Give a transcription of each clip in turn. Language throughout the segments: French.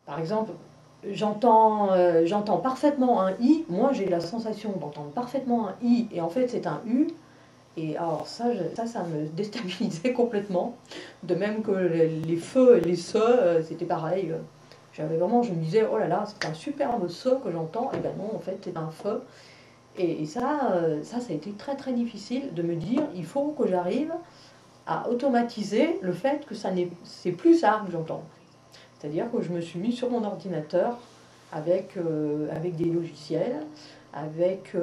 Par exemple, j'entends parfaitement un i, moi j'ai la sensation d'entendre parfaitement un i, et en fait c'est un u, et alors ça me déstabilisait complètement, de même que les feux et les se, c'était pareil. J'avais vraiment, je me disais, oh là là, c'est un superbe se que j'entends, et ben non, en fait c'est un feu. Et ça a été très très difficile de me dire, il faut que j'arrive à automatiser le fait que c'est plus ça que j'entends. C'est-à-dire que je me suis mis sur mon ordinateur avec des logiciels, avec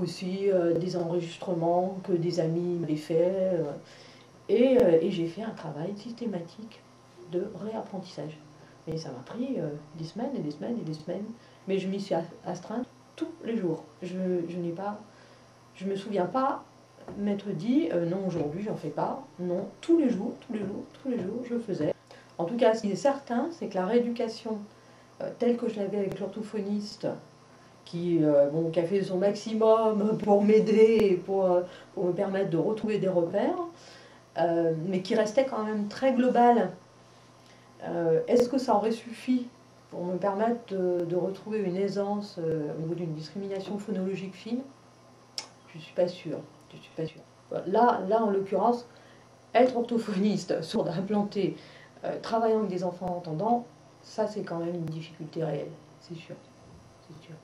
aussi des enregistrements que des amis m'avaient fait. Et j'ai fait un travail systématique de réapprentissage. Et ça m'a pris des semaines et des semaines et des semaines. Mais je m'y suis astreinte tous les jours. Je me souviens pas m'être dit non, aujourd'hui j'en fais pas. Non, tous les jours, tous les jours, tous les jours, je faisais. En tout cas, ce qui est certain, c'est que la rééducation telle que je l'avais avec l'orthophoniste, qui a fait son maximum pour m'aider et pour me permettre de retrouver des repères, mais qui restait quand même très global. Est-ce que ça aurait suffi pour me permettre de retrouver une aisance au niveau d'une discrimination phonologique fine? Je ne suis pas sûre. Je suis pas sûre. Là, en l'occurrence, être orthophoniste, sourde implanté, travaillant avec des enfants entendants, ça c'est quand même une difficulté réelle, c'est sûr. C'est sûr.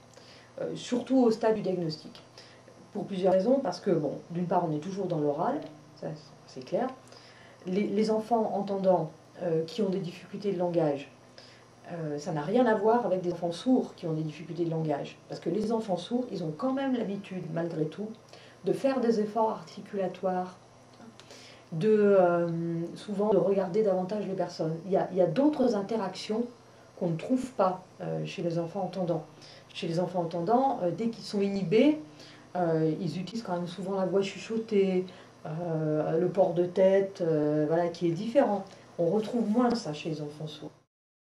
Surtout au stade du diagnostic. Pour plusieurs raisons, parce que, bon, d'une part, on est toujours dans l'oral, ça c'est clair. Les enfants entendants qui ont des difficultés de langage, ça n'a rien à voir avec des enfants sourds qui ont des difficultés de langage. Parce que les enfants sourds, ils ont quand même l'habitude, malgré tout, de faire des efforts articulatoires, souvent de regarder davantage les personnes. Il y a d'autres interactions qu'on ne trouve pas chez les enfants entendants. Chez les enfants entendants, dès qu'ils sont inhibés, ils utilisent quand même souvent la voix chuchotée, le port de tête, voilà, qui est différent. On retrouve moins ça chez les enfants sourds.